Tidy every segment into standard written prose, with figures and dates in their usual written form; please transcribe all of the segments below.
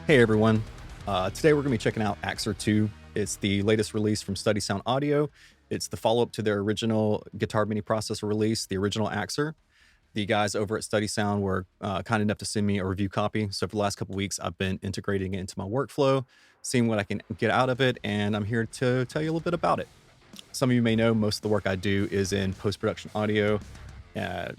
Hey everyone. Today we're going to be checking out Axer 2. It's the latest release from Study Sound Audio. It's the follow up to their original guitar mini processor release, the original Axer. The guys over at Study Sound were kind enough to send me a review copy. So for the last couple weeks, I've been integrating it into my workflow, seeing what I can get out of it, and I'm here to tell you a little bit about it. Some of you may know most of the work I do is in post production audio, uh,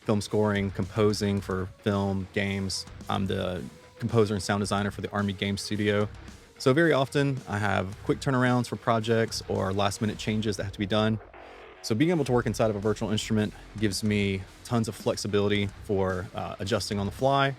film scoring, composing for film, games. I'm the composer and sound designer for the Army Game Studio. So very often I have quick turnarounds for projects or last minute changes that have to be done. So being able to work inside of a virtual instrument gives me tons of flexibility for adjusting on the fly,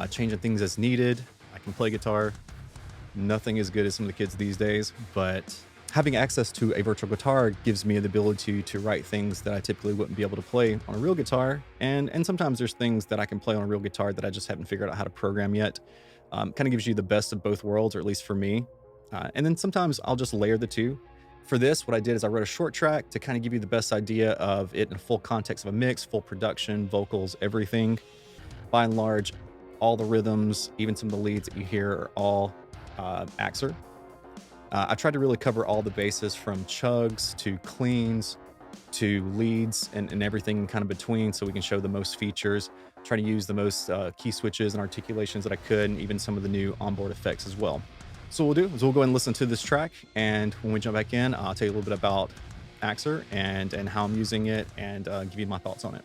changing things as needed. I can play guitar. Nothing as good as some of the kids these days, but having access to a virtual guitar gives me the ability to write things that I typically wouldn't be able to play on a real guitar. And sometimes there's things that I can play on a real guitar that I just haven't figured out how to program yet. Kind of gives you the best of both worlds, or at least for me. And then sometimes I'll just layer the two. For this, what I did is I wrote a short track to kind of give you the best idea of it in full context of a mix, full production, vocals, everything. By and large, all the rhythms, even some of the leads that you hear are all Axer. I tried to really cover all the bases from chugs to cleans to leads and everything kind of between so we can show the most features. Try to use the most key switches and articulations that I could, and even some of the new onboard effects as well. So what we'll do is we'll go ahead and listen to this track, and when we jump back in, I'll tell you a little bit about Axer and how I'm using it, and give you my thoughts on it.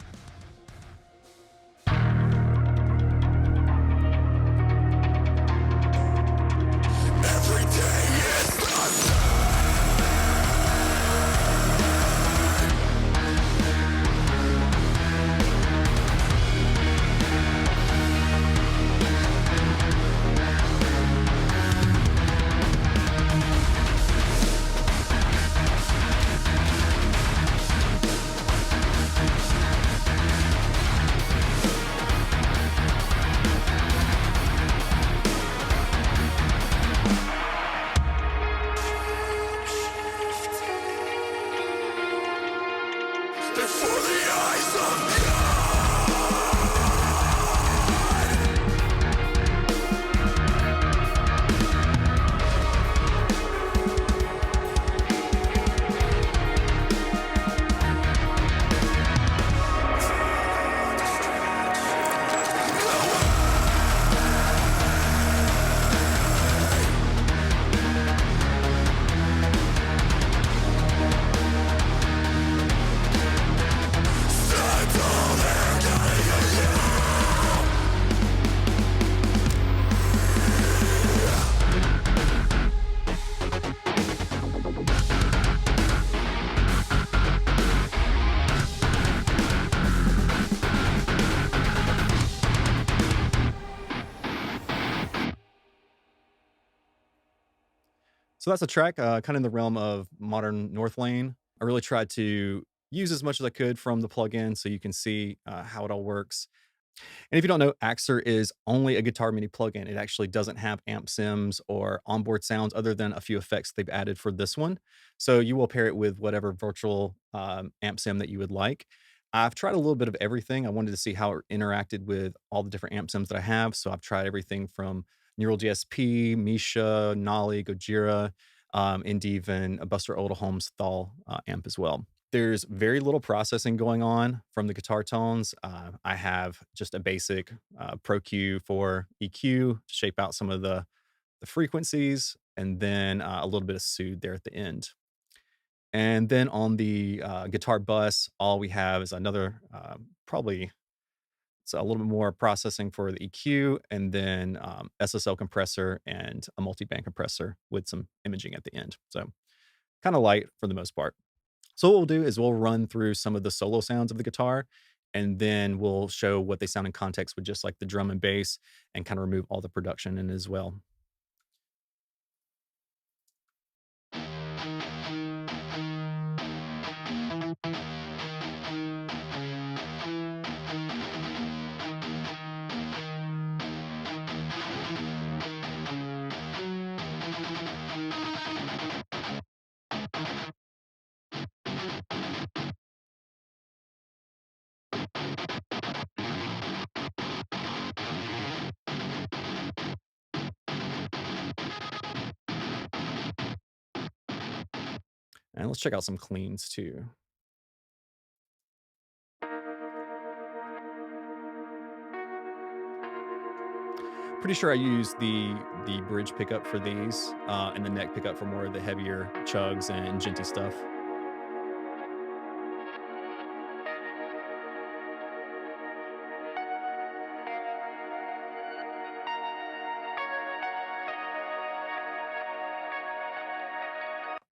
Before the eyes of So that's a track, kind of in the realm of modern North Lane. I really tried to use as much as I could from the plugin so you can see how it all works. And if you don't know, Axer is only a guitar mini plugin. It actually doesn't have amp sims or onboard sounds other than a few effects they've added for this one. So you will pair it with whatever virtual amp sim that you would like. I've tried a little bit of everything. I wanted to see how it interacted with all the different amp sims that I have. So I've tried everything from Neural DSP, Misha, Nolly, Gojira, and even a Buster Oldham's Thal amp as well. There's very little processing going on from the guitar tones. I have just a basic Pro Q for EQ to shape out some of the frequencies, and then a little bit of soothe there at the end. And then on the guitar bus, all we have is another probably it's a little bit more processing for the EQ, and then SSL compressor and a multi-band compressor with some imaging at the end. So kind of light for the most part. So what we'll do is we'll run through some of the solo sounds of the guitar, and then we'll show what they sound in context with just like the drum and bass, and kind of remove all the production in as well. And let's check out some cleans too. Pretty sure I use the bridge pickup for these, and the neck pickup for more of the heavier chugs and djenty stuff.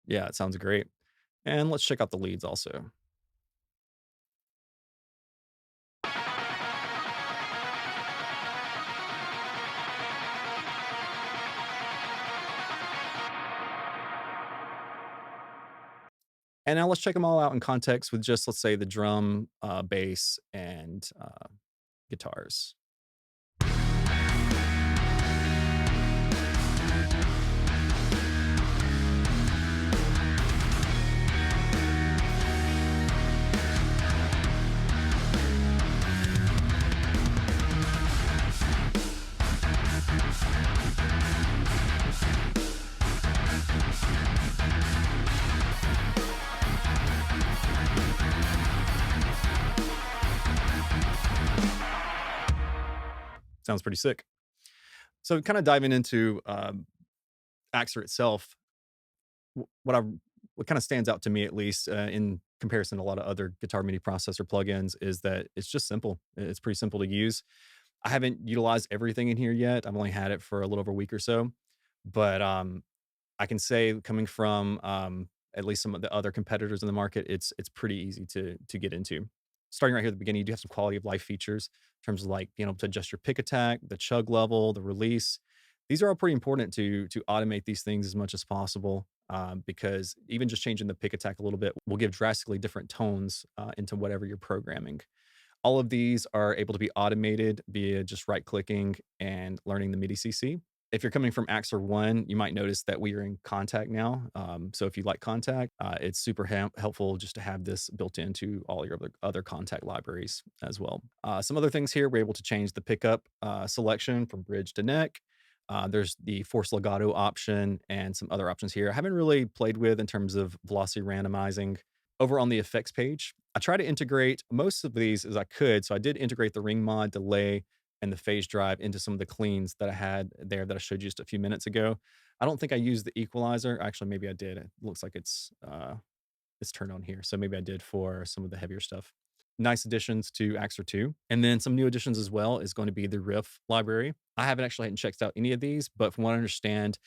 Yeah, it sounds great. And let's check out the leads also. And now let's check them all out in context with just, let's say, the drum, bass, and guitars. Sounds pretty sick. So, kind of diving into Axer itself, what I what kind of stands out to me, at least, in comparison to a lot of other guitar MIDI processor plugins, is that it's just simple. It's pretty simple to use. I haven't utilized everything in here yet. I've only had it for a little over a week or so, but I can say, coming from at least some of the other competitors in the market, it's pretty easy to get into. Starting right here at the beginning, you do have some quality of life features in terms of like being able to adjust your pick attack, the chug level, the release. These are all pretty important to automate these things as much as possible, because even just changing the pick attack a little bit will give drastically different tones into whatever you're programming. All of these are able to be automated via just right clicking and learning the MIDI CC. If you're coming from Axer 1, you might notice that we are in Contact now. So if you like Contact, it's super helpful just to have this built into all your other Contact libraries as well. Some other things here, we're able to change the pickup selection from bridge to neck. There's the force legato option and some other options here I haven't really played with in terms of velocity randomizing. Over on the effects page, I try to integrate most of these as I could. So I did integrate the ring mod, delay, and the phase drive into some of the cleans that I had there that I showed you just a few minutes ago. I don't think I used the equalizer. Actually, maybe I did. It looks like it's turned on here. So maybe I did for some of the heavier stuff. Nice additions to Axer 2. And then some new additions as well is going to be the riff library. I haven't actually hadn't checked out any of these, but from what I understand,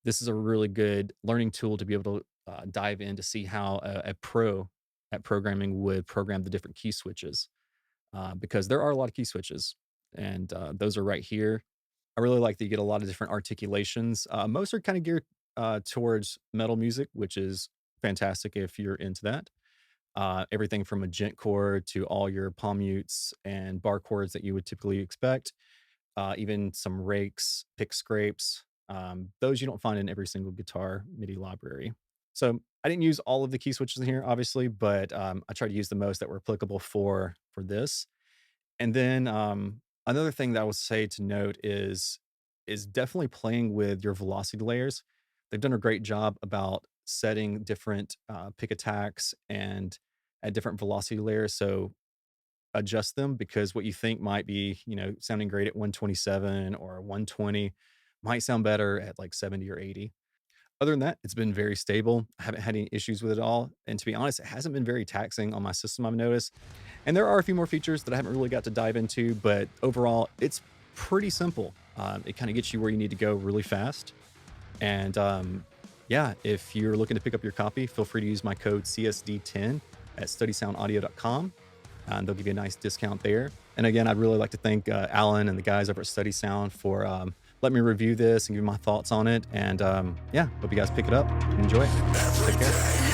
this is a really good learning tool to be able to dive in to see how a pro at programming would program the different key switches, because there are a lot of key switches, and those are right here. I really like that you get a lot of different articulations. Most are kind of geared towards metal music, which is fantastic if you're into that. Everything from a gent chord to all your palm mutes and bar chords that you would typically expect, even some rakes, pick scrapes. Those you don't find in every single guitar MIDI library. So I didn't use all of the key switches in here, obviously, but I tried to use the most that were applicable for this. And then another thing that I would say to note is definitely playing with your velocity layers. They've done a great job about setting different pick attacks and at different velocity layers. So adjust them, because what you think might be, sounding great at 127 or 120 might sound better at like 70 or 80. Other than that, it's been very stable. I haven't had any issues with it at all. And to be honest, it hasn't been very taxing on my system, I've noticed. And there are a few more features that I haven't really got to dive into, but overall, it's pretty simple. It kind of gets you where you need to go really fast. And yeah, if you're looking to pick up your copy, feel free to use my code CSD10 at studysoundaudio.com, and they'll give you a nice discount there. And again, I'd really like to thank Alan and the guys over at Study Sound for letting me review this and give me my thoughts on it. And yeah, hope you guys pick it up and enjoy it. Take care.